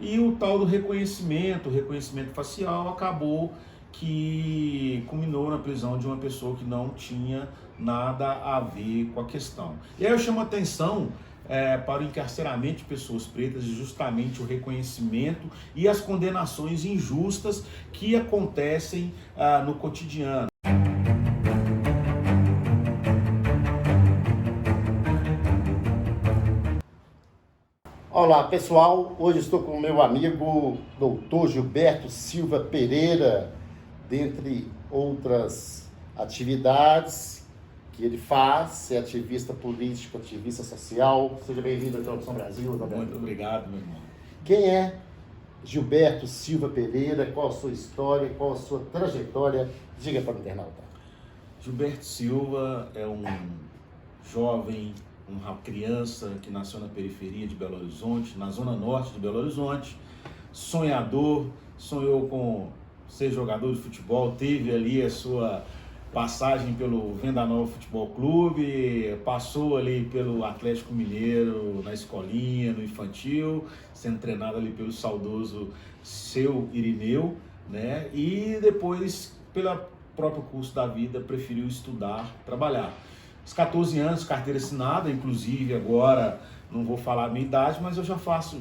E o tal do reconhecimento, o reconhecimento facial, acabou que culminou na prisão de uma pessoa que não tinha nada a ver com a questão. E aí eu chamo a atenção para o encarceramento de pessoas pretas e justamente o reconhecimento e as condenações injustas que acontecem no cotidiano. Olá pessoal, hoje estou com o meu amigo Dr. Gilberto Silva Pereira, dentre outras atividades que ele faz, é ativista político, ativista social. Seja bem-vindo à Introdução Brasil. Muito obrigado, meu irmão. Quem é Gilberto Silva Pereira? Qual a sua história? Qual a sua trajetória? Diga para o internauta. Gilberto Silva é um jovem, uma criança que nasceu na periferia de Belo Horizonte, na zona norte de Belo Horizonte, sonhador, sonhou com ser jogador de futebol, teve ali a sua passagem pelo Venda Nova Futebol Clube, passou ali pelo Atlético Mineiro na escolinha, no infantil, sendo treinado ali pelo saudoso Seu Irineu, né? E depois, pelo próprio curso da vida, preferiu estudar, trabalhar. Aos 14 anos, carteira assinada, inclusive agora, não vou falar a minha idade, mas eu já faço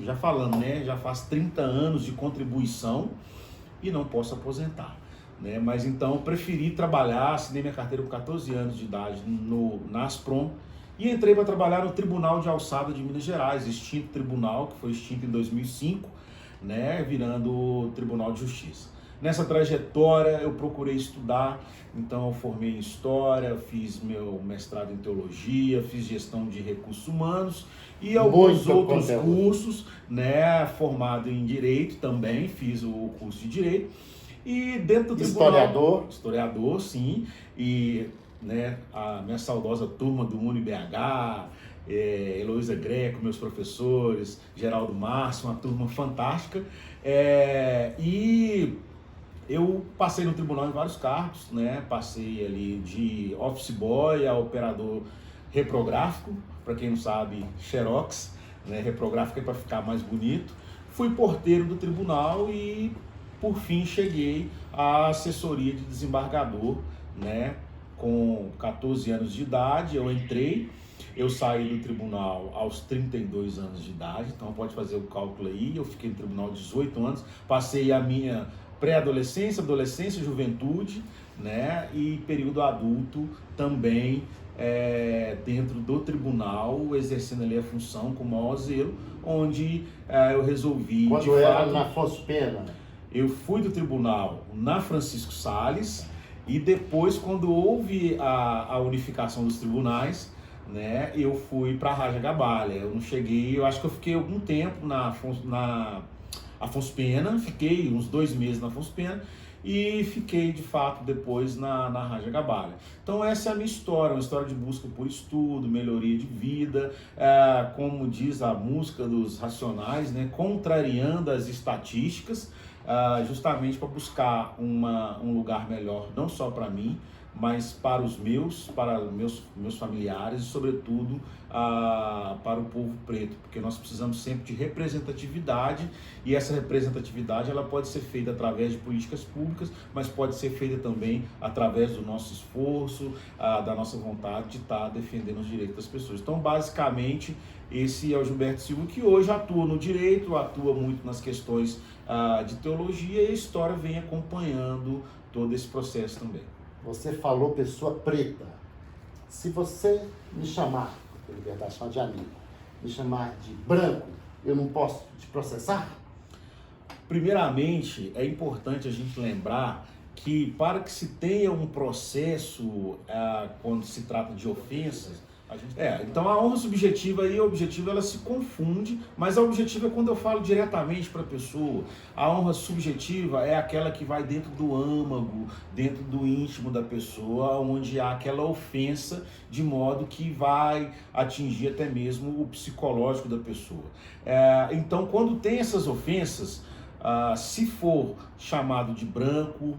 30 anos de contribuição e não posso aposentar, né? Mas então eu preferi trabalhar, assinei minha carteira com 14 anos de idade na Asprom e entrei para trabalhar no Tribunal de Alçada de Minas Gerais, extinto tribunal, que foi extinto em 2005, né, virando o Tribunal de Justiça. Nessa trajetória eu procurei estudar, então eu formei em História, fiz meu mestrado em Teologia, fiz Gestão de Recursos Humanos e alguns outros cursos, né, formado em Direito também, fiz o curso de Direito. E dentro do Historiador? Historiador, sim, e né, a minha saudosa turma do UniBH, Heloísa Greco, meus professores, Geraldo Márcio, uma turma fantástica, e eu passei no tribunal em vários cargos, né? Passei ali de office boy a operador reprográfico, para quem não sabe, xerox, né? Reprográfico é para ficar mais bonito. Fui porteiro do tribunal e, por fim, cheguei à assessoria de desembargador, né? Com 14 anos de idade, eu saí do tribunal aos 32 anos de idade, então pode fazer o cálculo aí, eu fiquei no tribunal 18 anos, passei a minha pré-adolescência, adolescência, juventude, né, e período adulto também dentro do tribunal, exercendo ali a função com o maior zelo, onde eu resolvi... Quando era na Afonso Pena? Eu fui do tribunal na Francisco Salles e depois, quando houve a unificação dos tribunais, né, eu fui para a Raja Gabalha. Eu não cheguei, eu acho que eu fiquei algum tempo na Afonso Pena, fiquei uns 2 meses na Afonso Pena e fiquei de fato depois na Raja Gabalha. Então essa é a minha história, uma história de busca por estudo, melhoria de vida, como diz a música dos Racionais, né, contrariando as estatísticas, justamente para buscar um lugar melhor, não só para mim, mas para meus familiares e, sobretudo, para o povo preto, porque nós precisamos sempre de representatividade e essa representatividade ela pode ser feita através de políticas públicas, mas pode ser feita também através do nosso esforço, da nossa vontade de estar defendendo os direitos das pessoas. Então, basicamente, esse é o Gilberto Silva, que hoje atua no direito, atua muito nas questões de teologia, e a história vem acompanhando todo esse processo também. Você falou pessoa preta. Se você me chamar, por liberdade, chamar de amigo, me chamar de branco, eu não posso te processar? Primeiramente, é importante a gente lembrar que para que se tenha um processo quando se trata de ofensas, então a honra subjetiva e a objetiva ela se confunde, mas a objetiva é quando eu falo diretamente para a pessoa. A honra subjetiva é aquela que vai dentro do âmago, dentro do íntimo da pessoa, onde há aquela ofensa de modo que vai atingir até mesmo o psicológico da pessoa. Então quando tem essas ofensas, se for chamado de branco,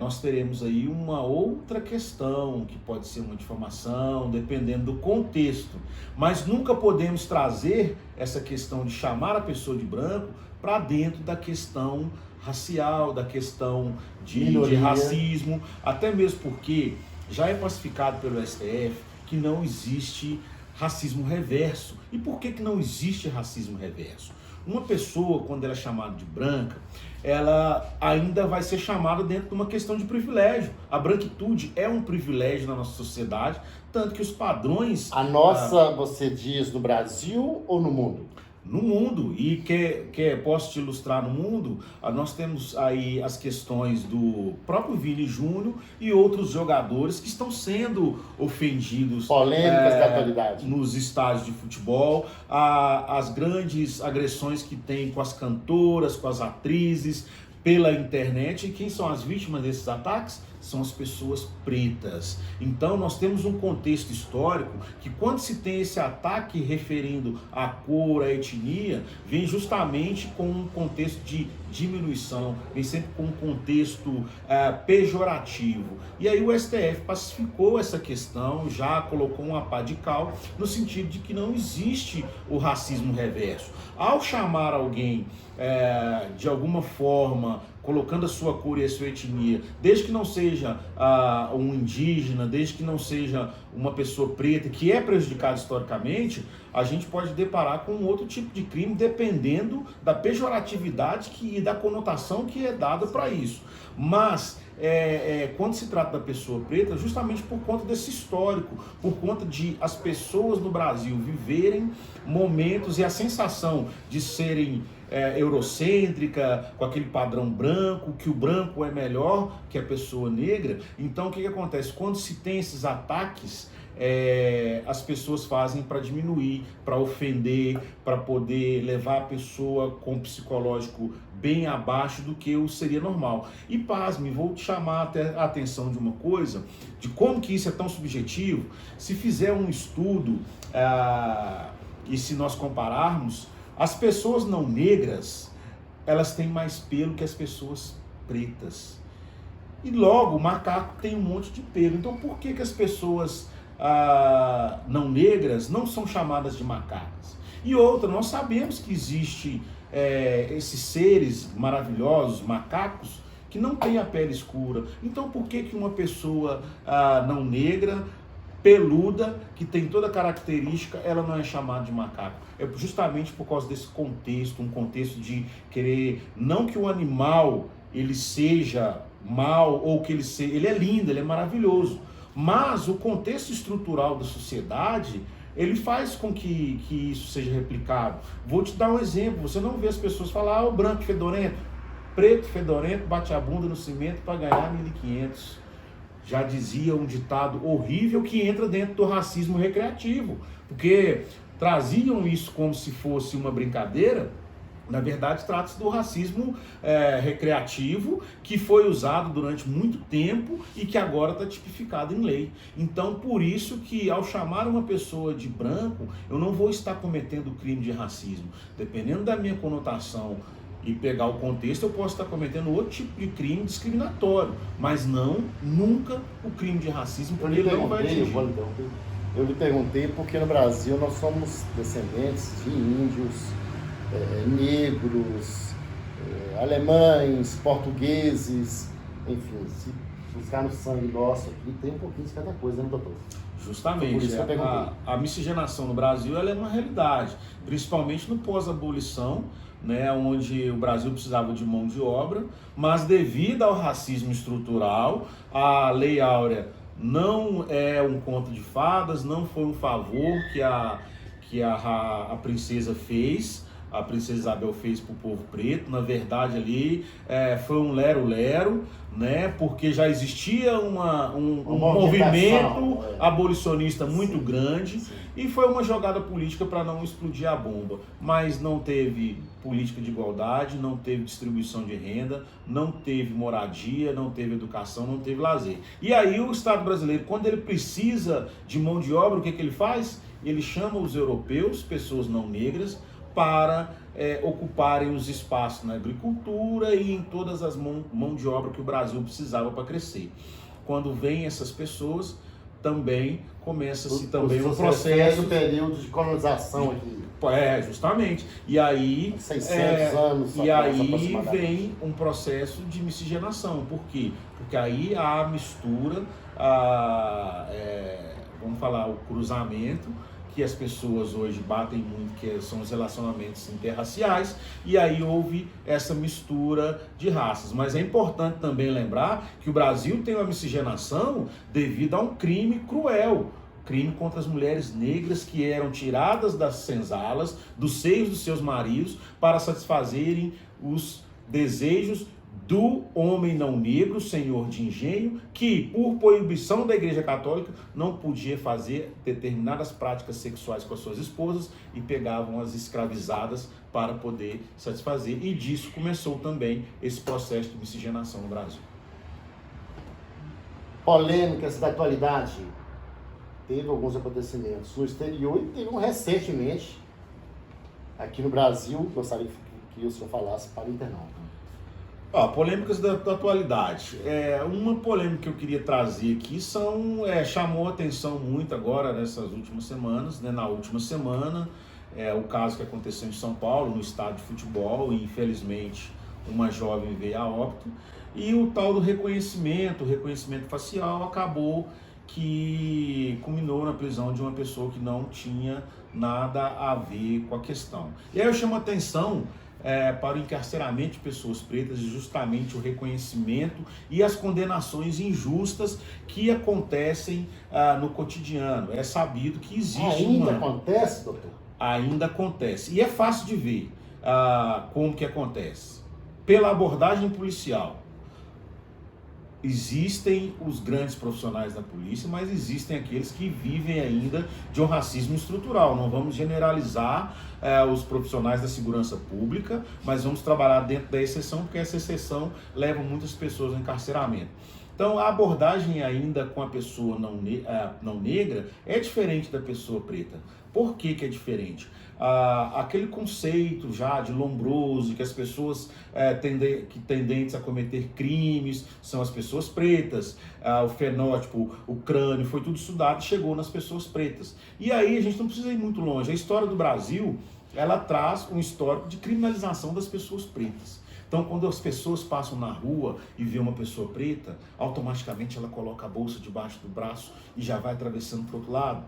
nós teremos aí uma outra questão, que pode ser uma difamação, dependendo do contexto. Mas nunca podemos trazer essa questão de chamar a pessoa de branco para dentro da questão racial, da questão de racismo, até mesmo porque já é pacificado pelo STF que não existe racismo reverso. E por que não existe racismo reverso? Uma pessoa, quando ela é chamada de branca, ela ainda vai ser chamada dentro de uma questão de privilégio. A branquitude é um privilégio na nossa sociedade, tanto que os padrões... A nossa, você diz, no Brasil ou no mundo? No mundo, e posso te ilustrar no mundo, nós temos aí as questões do próprio Vini Júnior e outros jogadores que estão sendo ofendidos. Polêmicas da atualidade. Nos estádios de futebol, as grandes agressões que tem com as cantoras, com as atrizes, pela internet. E quem são as vítimas desses ataques? São as pessoas pretas. Então nós temos um contexto histórico que, quando se tem esse ataque referindo à cor, à etnia, vem justamente com um contexto de diminuição, vem sempre com um contexto pejorativo. E aí o STF pacificou essa questão, já colocou uma pá de cal, no sentido de que não existe o racismo reverso. Ao chamar alguém de alguma forma, colocando a sua cor e a sua etnia, desde que não seja um indígena, desde que não seja uma pessoa preta, que é prejudicada historicamente, a gente pode deparar com outro tipo de crime, dependendo da pejoratividade e da conotação que é dada para isso. Mas quando se trata da pessoa preta, justamente por conta desse histórico, por conta de as pessoas no Brasil viverem momentos e a sensação de serem eurocêntrica, com aquele padrão branco, que o branco é melhor que a pessoa negra. Então o que acontece? Quando se tem esses ataques, as pessoas fazem para diminuir, para ofender, para poder levar a pessoa com um psicológico bem abaixo do que o seria normal. E pasme, vou te chamar até a atenção de uma coisa, de como que isso é tão subjetivo. Se fizer um estudo, e se nós compararmos, as pessoas não negras, elas têm mais pelo que as pessoas pretas. E logo, o macaco tem um monte de pelo. Então por que as pessoas não negras não são chamadas de macacas? E outra, nós sabemos que existe esses seres maravilhosos, macacos, que não têm a pele escura. Então por que uma pessoa não negra, peluda, que tem toda a característica, ela não é chamada de macaco? É justamente por causa desse contexto, um contexto de querer, não que o animal ele seja mal, ou que ele é lindo, ele é maravilhoso, mas o contexto estrutural da sociedade, ele faz com que isso seja replicado. Vou te dar um exemplo: você não vê as pessoas falar, o branco fedorento, preto fedorento, bate a bunda no cimento para ganhar 1.500. Já dizia um ditado horrível que entra dentro do racismo recreativo, porque traziam isso como se fosse uma brincadeira. Na verdade, trata-se do racismo recreativo, que foi usado durante muito tempo e que agora está tipificado em lei. Então, por isso que, ao chamar uma pessoa de branco, eu não vou estar cometendo crime de racismo. Dependendo da minha conotação e pegar o contexto, eu posso estar cometendo outro tipo de crime discriminatório, mas nunca o crime de racismo, porque ele não vai atingir. Eu lhe perguntei porque no Brasil nós somos descendentes de índios, negros, alemães, portugueses, enfim, se buscar no sangue nosso aqui, tem um pouquinho de cada coisa, né, doutor? Justamente, a miscigenação no Brasil ela é uma realidade, principalmente no pós-abolição, né, onde o Brasil precisava de mão de obra, mas devido ao racismo estrutural, a Lei Áurea não é um conto de fadas, não foi um favor que a princesa fez, a princesa Isabel fez para o povo preto. Na verdade ali foi um lero-lero, né, porque já existia um movimento abolicionista muito grande. Sim. E foi uma jogada política para não explodir a bomba, mas não teve política de igualdade, não teve distribuição de renda, não teve moradia, não teve educação, não teve lazer. E aí o Estado brasileiro, quando ele precisa de mão de obra, o que ele faz? Ele chama os europeus, pessoas não negras, para ocuparem os espaços na agricultura e em todas as mão de obra que o Brasil precisava para crescer. Quando vêm essas pessoas, também começa-se também um processo... O período de colonização aqui. Justamente. E aí, 600 anos. E aí vem um processo de miscigenação. Por quê? Porque aí há a mistura, vamos falar, o cruzamento, que as pessoas hoje batem muito, que são os relacionamentos interraciais, e aí houve essa mistura de raças. Mas é importante também lembrar que o Brasil tem uma miscigenação devido a um crime cruel, crime contra as mulheres negras que eram tiradas das senzalas, dos seios dos seus maridos, para satisfazerem os desejos do homem não negro, senhor de engenho, que por proibição da Igreja Católica não podia fazer determinadas práticas sexuais com as suas esposas e pegavam as escravizadas para poder satisfazer. E disso começou também esse processo de miscigenação no Brasil. Polêmicas da atualidade. Teve alguns acontecimentos no exterior e teve um recentemente aqui no Brasil. Gostaria que o senhor falasse para o internauta. Polêmicas da atualidade. Uma polêmica que eu queria trazer aqui chamou a atenção muito agora nessas últimas semanas, né? Na última semana, o caso que aconteceu em São Paulo, no estádio de futebol, e infelizmente uma jovem veio a óbito, e o tal do reconhecimento facial acabou que culminou na prisão de uma pessoa que não tinha nada a ver com a questão. E aí eu chamo a atenção para o encarceramento de pessoas pretas e justamente o reconhecimento e as condenações injustas que acontecem no cotidiano. É sabido que existe Ainda acontece, doutor? Ainda acontece. E é fácil de ver como que acontece. Pela abordagem policial. Existem os grandes profissionais da polícia, mas existem aqueles que vivem ainda de um racismo estrutural. Não vamos generalizar os profissionais da segurança pública, mas vamos trabalhar dentro da exceção, porque essa exceção leva muitas pessoas ao encarceramento. Então, a abordagem ainda com a pessoa não negra é diferente da pessoa preta. Por que que é diferente? Aquele conceito já de lombroso, que as pessoas tendentes a cometer crimes são as pessoas pretas, o fenótipo, o crânio, foi tudo estudado e chegou nas pessoas pretas. E aí a gente não precisa ir muito longe. A história do Brasil, ela traz um histórico de criminalização das pessoas pretas. Então, quando as pessoas passam na rua e vê uma pessoa preta, automaticamente ela coloca a bolsa debaixo do braço e já vai atravessando para o outro lado.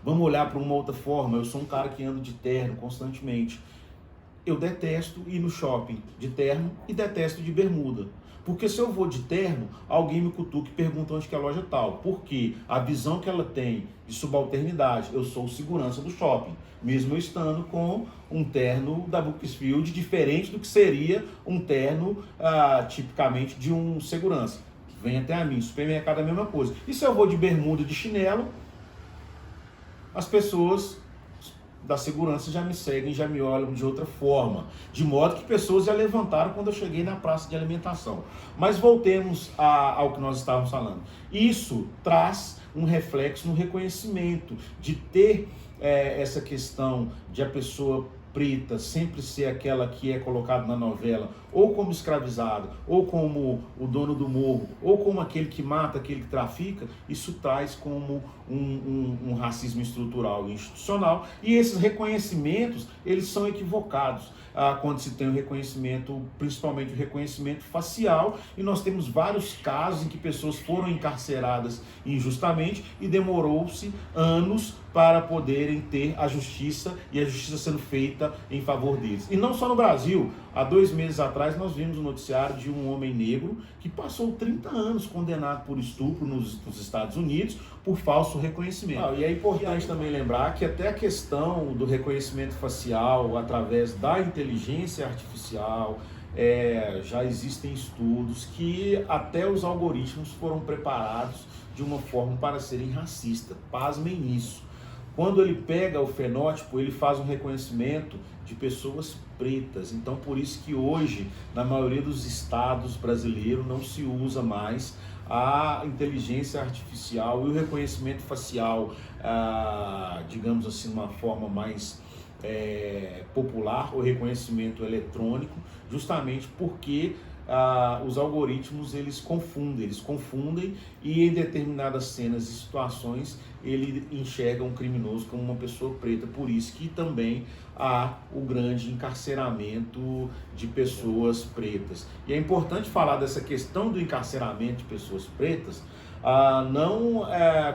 Vamos olhar para uma outra forma. Eu sou um cara que ando de terno constantemente. Eu detesto ir no shopping de terno e detesto de bermuda. Porque se eu vou de terno, alguém me cutuca e pergunta onde que é a loja tal. Porque a visão que ela tem de subalternidade, eu sou o segurança do shopping. Mesmo eu estando com um terno da Brooksfield, diferente do que seria um terno tipicamente de um segurança. Vem até a mim, supermercado é a mesma coisa. E se eu vou de bermuda, de chinelo, as pessoas da segurança já me seguem, já me olham de outra forma. De modo que pessoas já levantaram quando eu cheguei na praça de alimentação. Mas voltemos ao que nós estávamos falando. Isso traz um reflexo no reconhecimento, de ter essa questão de a pessoa preta sempre ser aquela que é colocada na novela, ou como escravizado, ou como o dono do morro, ou como aquele que mata, aquele que trafica. Isso traz como um racismo estrutural e institucional, e esses reconhecimentos, eles são equivocados quando se tem o reconhecimento, principalmente o reconhecimento facial, e nós temos vários casos em que pessoas foram encarceradas injustamente e demorou-se anos para poderem ter a justiça, e a justiça sendo feita em favor deles. E não só no Brasil. Há 2 meses atrás nós vimos o noticiário de um homem negro que passou 30 anos condenado por estupro nos Estados Unidos por falso reconhecimento. E é importante também lembrar que até a questão do reconhecimento facial através da inteligência artificial, já existem estudos que até os algoritmos foram preparados de uma forma para serem racistas. Pasmem nisso. Quando ele pega o fenótipo, ele faz um reconhecimento de pessoas pretas. Então, por isso que hoje, na maioria dos estados brasileiros, não se usa mais a inteligência artificial e o reconhecimento facial, digamos assim, uma forma mais popular ou reconhecimento eletrônico, justamente porque os algoritmos eles confundem e em determinadas cenas e situações ele enxerga um criminoso como uma pessoa preta, por isso que também há o grande encarceramento de pessoas pretas. E é importante falar dessa questão do encarceramento de pessoas pretas, não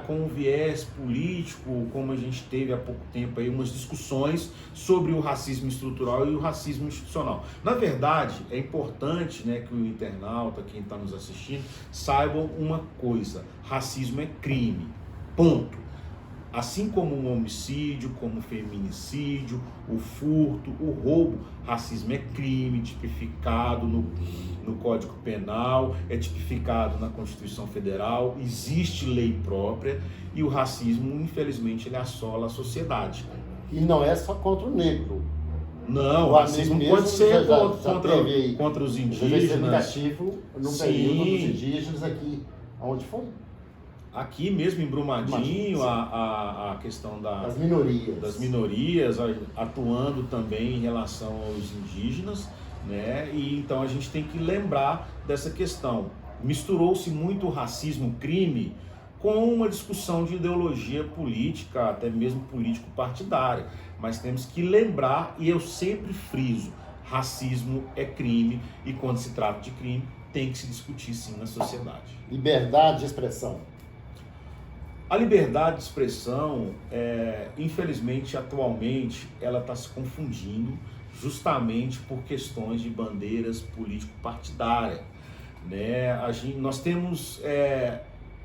com um viés político, como a gente teve há pouco tempo aí umas discussões sobre o racismo estrutural e o racismo institucional. Na verdade, é importante, né, que o internauta, quem está nos assistindo, saibam uma coisa: racismo é crime, ponto. Assim como um homicídio, como o feminicídio, o furto, o roubo, racismo é crime, tipificado no Código Penal, é tipificado na Constituição Federal, existe lei própria e o racismo, infelizmente, ele assola a sociedade. E não é só contra o negro. Não, o racismo pode ser contra os indígenas. Negativo no período dos indígenas aqui. Onde foi? Aqui mesmo em Brumadinho, a questão das minorias, atuando também em relação aos indígenas, né? E então a gente tem que lembrar dessa questão. Misturou-se muito o racismo-crime com uma discussão de ideologia política, até mesmo político-partidária. Mas temos que lembrar, e eu sempre friso, racismo é crime, e quando se trata de crime, tem que se discutir sim na sociedade. Liberdade de expressão. A liberdade de expressão, infelizmente, atualmente, ela está se confundindo justamente por questões de bandeiras político-partidárias, né? Nós temos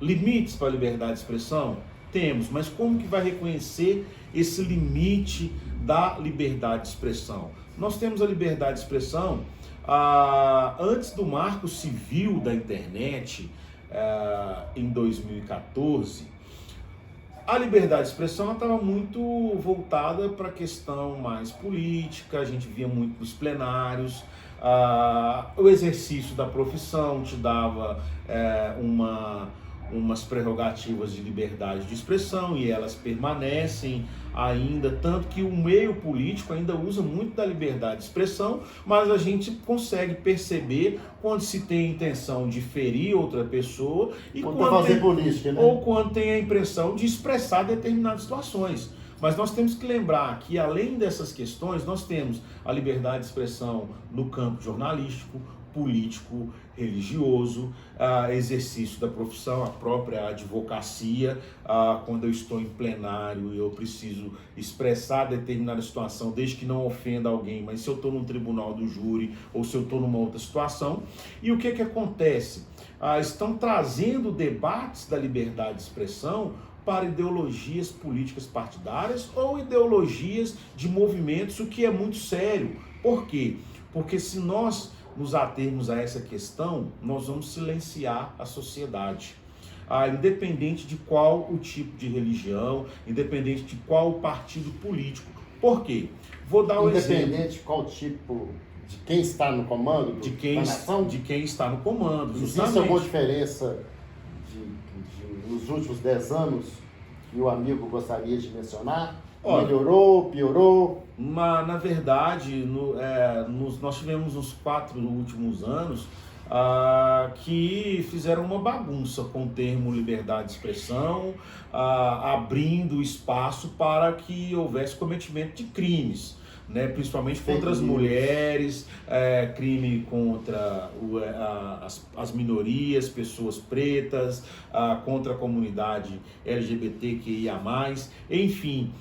limites para a liberdade de expressão? Temos, mas como que vai reconhecer esse limite da liberdade de expressão? Nós temos a liberdade de expressão antes do Marco Civil da Internet, em 2014. A liberdade de expressão estava muito voltada para a questão mais política, a gente via muito nos plenários, o exercício da profissão te dava umas prerrogativas de liberdade de expressão e elas permanecem ainda, tanto que o meio político ainda usa muito da liberdade de expressão, mas a gente consegue perceber quando se tem a intenção de ferir outra pessoa e ou quando tem a impressão de expressar determinadas situações. Mas nós temos que lembrar que, além dessas questões, nós temos a liberdade de expressão no campo jornalístico, político, religioso, exercício da profissão, a própria advocacia, quando eu estou em plenário e eu preciso expressar determinada situação, desde que não ofenda alguém, mas se eu estou num tribunal do júri ou se eu estou numa outra situação. E o que acontece? Estão trazendo debates da liberdade de expressão para ideologias políticas partidárias ou ideologias de movimentos, o que é muito sério. Por quê? Porque se nós nos atermos a essa questão, nós vamos silenciar a sociedade. Independente de qual o tipo de religião, independente de qual o partido político. Por quê? Vou dar um exemplo. Independente de qual tipo, de quem está no comando da nação? De quem está no comando, justamente. Existe alguma diferença nos últimos 10 anos que o amigo gostaria de mencionar? Melhorou, piorou? Na verdade, nós tivemos uns 4 últimos anos que fizeram uma bagunça com o termo liberdade de expressão, abrindo espaço para que houvesse cometimento de crimes, né? Principalmente contra as mulheres, crime contra as minorias, pessoas pretas, contra a comunidade LGBTQIA+, enfim.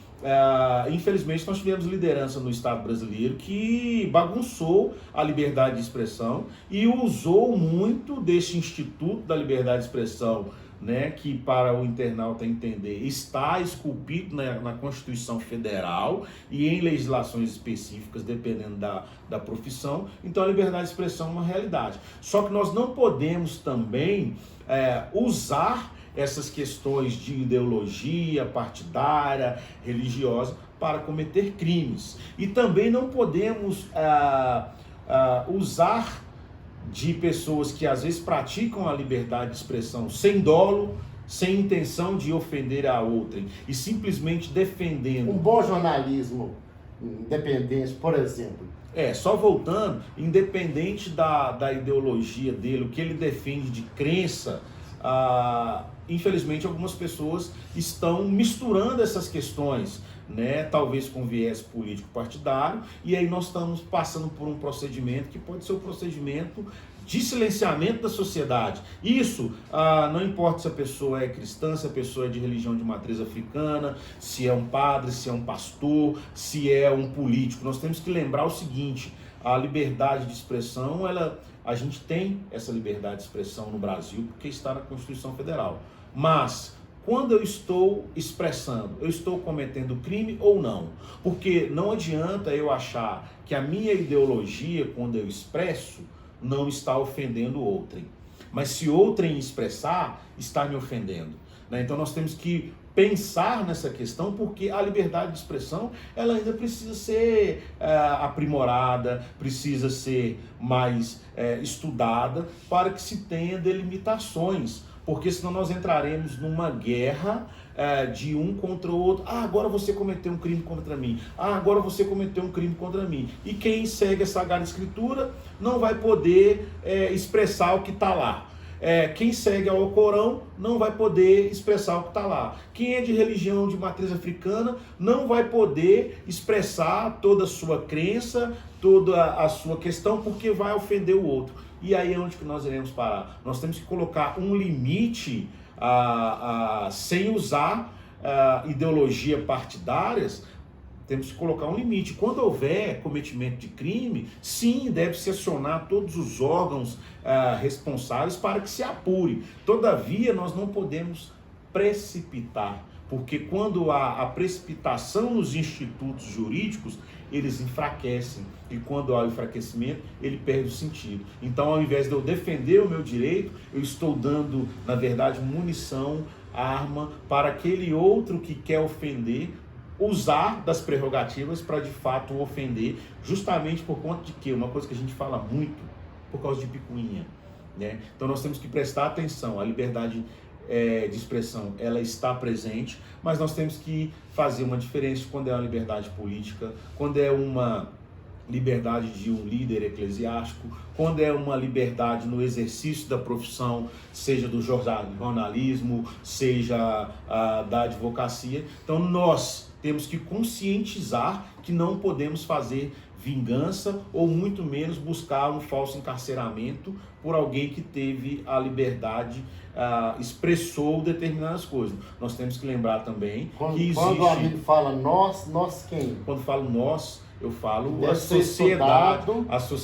Infelizmente nós tivemos liderança no Estado brasileiro que bagunçou a liberdade de expressão e usou muito desse Instituto da Liberdade de Expressão, né, que para o internauta entender está esculpido na Constituição Federal e em legislações específicas dependendo da profissão. Então a liberdade de expressão é uma realidade, só que nós não podemos também usar essas questões de ideologia partidária, religiosa, para cometer crimes. E também não podemos usar de pessoas que às vezes praticam a liberdade de expressão sem dolo, sem intenção de ofender a outrem, e simplesmente defendendo. Um bom jornalismo independente, por exemplo. Só voltando, independente da ideologia dele, o que ele defende de crença, infelizmente algumas pessoas estão misturando essas questões, né, talvez com viés político partidário, e aí nós estamos passando por um procedimento que pode ser um procedimento de silenciamento da sociedade. Isso não importa se a pessoa é cristã, se a pessoa é de religião de matriz africana, se é um padre, se é um pastor, se é um político. Nós temos que lembrar o seguinte: a liberdade de expressão, a gente tem essa liberdade de expressão no Brasil porque está na Constituição Federal. Mas quando eu estou expressando, eu estou cometendo crime ou não? Porque não adianta eu achar que a minha ideologia, quando eu expresso, não está ofendendo outrem. Mas se outrem expressar, está me ofendendo, né? Então nós temos que pensar nessa questão, porque a liberdade de expressão ela ainda precisa ser aprimorada, precisa ser mais estudada para que se tenha delimitações, porque senão nós entraremos numa guerra de um contra o outro. Agora você cometeu um crime contra mim. Agora você cometeu um crime contra mim. E quem segue a Sagrada Escritura não vai poder expressar o que está lá. Quem segue ao Corão não vai poder expressar o que está lá. Quem é de religião de matriz africana não vai poder expressar toda a sua crença, toda a sua questão, porque vai ofender o outro. E aí é onde que nós iremos parar? Nós temos que colocar um limite sem usar ideologia partidárias. Temos que colocar um limite. Quando houver cometimento de crime, sim, deve-se acionar todos os órgãos responsáveis para que se apure. Todavia, nós não podemos precipitar, porque quando há a precipitação nos institutos jurídicos, eles enfraquecem, e quando há o enfraquecimento, ele perde o sentido. Então, ao invés de eu defender o meu direito, eu estou dando, na verdade, munição, arma, para aquele outro que quer ofender, usar das prerrogativas para de fato ofender, justamente por conta de quê? Uma coisa que a gente fala muito, por causa de picuinha, né? Então nós temos que prestar atenção. A liberdade de expressão, ela está presente, mas nós temos que fazer uma diferença quando é uma liberdade política, quando é uma liberdade de um líder eclesiástico, quando é uma liberdade no exercício da profissão, seja do jornalismo, seja da advocacia. Então nós temos que conscientizar que não podemos fazer vingança ou muito menos buscar um falso encarceramento por alguém que teve a liberdade, expressou determinadas coisas. Nós temos que lembrar também que existe... Quando o amigo fala nós quem? Quando falo nós, eu falo a sociedade.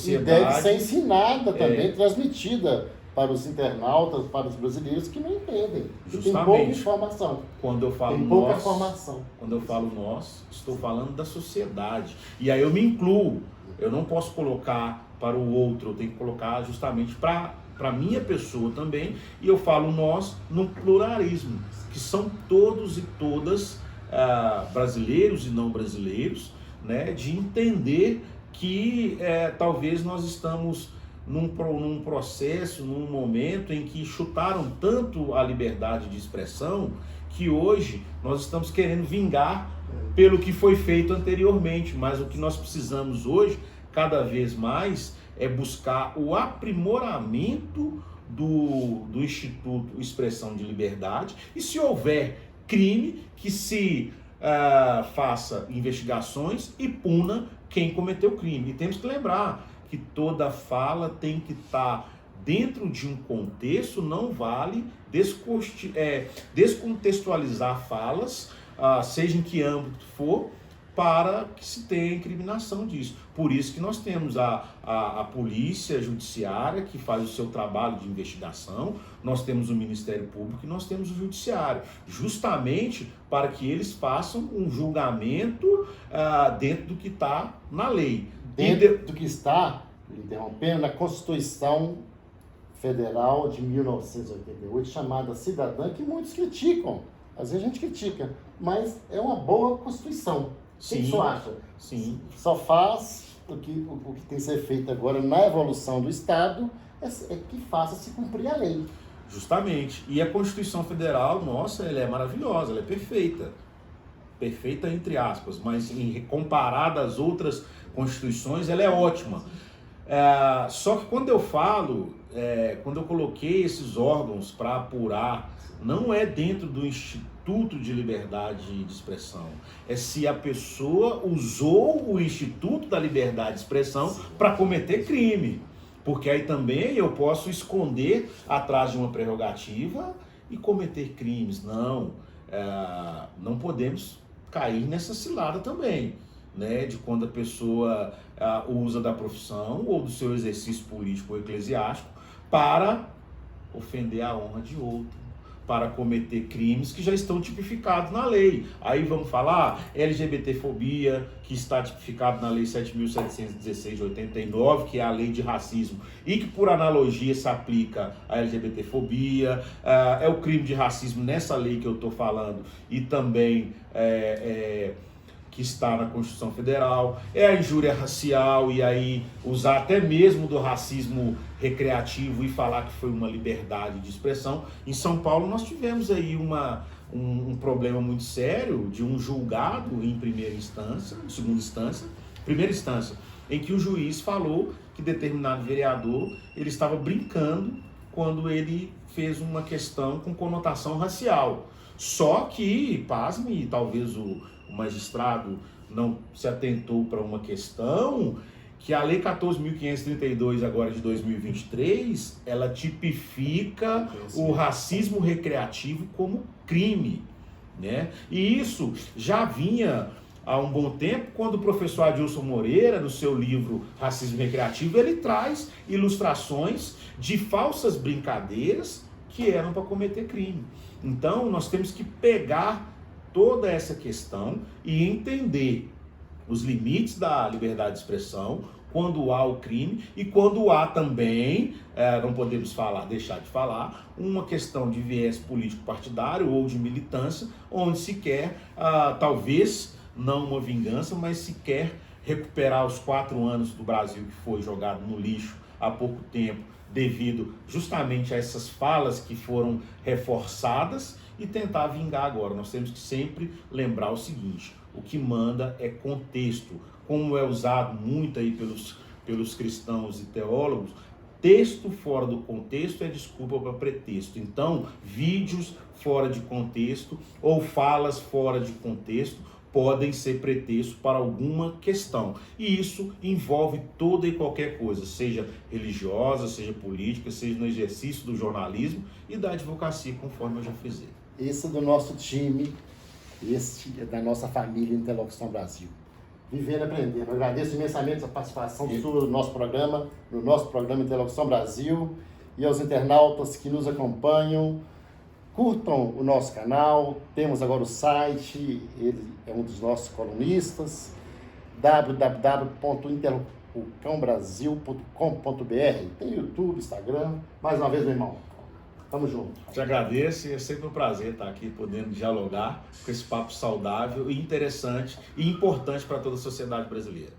E deve ser ensinada também, transmitida para os internautas, para os brasileiros que não entendem. Que tem pouca informação. Quando eu falo tem pouca formação. Quando eu falo nós, estou falando da sociedade. E aí eu me incluo. Eu não posso colocar para o outro, eu tenho que colocar justamente para a minha pessoa também. E eu falo nós no pluralismo, que são todos e todas brasileiros e não brasileiros, né, de entender que talvez nós estamos num processo, num momento em que chutaram tanto a liberdade de expressão que hoje nós estamos querendo vingar pelo que foi feito anteriormente, mas o que nós precisamos hoje, cada vez mais, é buscar o aprimoramento do Instituto Expressão de Liberdade, e se houver crime, que se faça investigações e puna quem cometeu o crime. E temos que lembrar que toda fala tem que estar dentro de um contexto, não vale descontextualizar falas, seja em que âmbito for, para que se tenha incriminação disso. Por isso que nós temos a polícia judiciária, que faz o seu trabalho de investigação, nós temos o Ministério Público e nós temos o Judiciário, justamente para que eles façam um julgamento dentro do que está na lei. Dentro do que está, interrompendo, na Constituição Federal de 1988, chamada Cidadã, que muitos criticam. Às vezes a gente critica, mas é uma boa Constituição. Sim, o que você acha? Sim. Só faz o que tem que ser feito agora na evolução do Estado, é que faça se cumprir a lei. Justamente. E a Constituição Federal, nossa, ela é maravilhosa, ela é perfeita. perfeita entre aspas, mas comparada às outras constituições, ela é ótima. Só que quando eu falo, quando eu coloquei esses órgãos para apurar, não é dentro do Instituto de Liberdade de Expressão, é se a pessoa usou o Instituto da Liberdade de Expressão para cometer crime, porque aí também eu posso esconder atrás de uma prerrogativa e cometer crimes. Não podemos cair nessa cilada também, né, de quando a pessoa usa da profissão ou do seu exercício político ou eclesiástico para ofender a honra de outro, para cometer crimes que já estão tipificados na lei. Aí vamos falar LGBTfobia, que está tipificado na Lei 7.716 de 89, que é a lei de racismo, e que por analogia se aplica à LGBTfobia, é o crime de racismo nessa lei que eu estou falando, e também que está na Constituição Federal, é a injúria racial, e aí usar até mesmo do racismo recreativo e falar que foi uma liberdade de expressão. Em São Paulo nós tivemos aí um problema muito sério de um julgado em primeira instância, primeira instância, em que o juiz falou que determinado vereador ele estava brincando quando ele fez uma questão com conotação racial. Só que, pasme, talvez o magistrado não se atentou para uma questão que a Lei 14.532, agora de 2023, ela tipifica o racismo recreativo como crime, né? E isso já vinha há um bom tempo, quando o professor Adilson Moreira, no seu livro Racismo Recreativo, ele traz ilustrações de falsas brincadeiras que eram para cometer crime. Então, nós temos que pegar toda essa questão e entender os limites da liberdade de expressão, quando há o crime e quando há também, não podemos deixar de falar, uma questão de viés político partidário ou de militância, onde se quer, talvez não uma vingança, mas se quer recuperar os 4 anos do Brasil que foi jogado no lixo há pouco tempo, devido justamente a essas falas que foram reforçadas, e tentar vingar agora. Nós temos que sempre lembrar o seguinte: o que manda é contexto. Como é usado muito aí pelos cristãos e teólogos, texto fora do contexto é desculpa para pretexto. Então, vídeos fora de contexto ou falas fora de contexto podem ser pretexto para alguma questão. E isso envolve toda e qualquer coisa, seja religiosa, seja política, seja no exercício do jornalismo e da advocacia, conforme eu já frisei. Esse é do nosso time, esse é da nossa família Interlocução Brasil. Vivendo e aprendendo. Eu agradeço imensamente a participação sua no nosso programa Interlocução Brasil, e aos internautas que nos acompanham. Curtam o nosso canal, temos agora o site, ele é um dos nossos colunistas, www.interlocucãobrasil.com.br. Tem YouTube, Instagram. Mais uma vez, meu irmão, tamo junto. Te agradeço, é sempre um prazer estar aqui podendo dialogar com esse papo saudável e interessante e importante para toda a sociedade brasileira.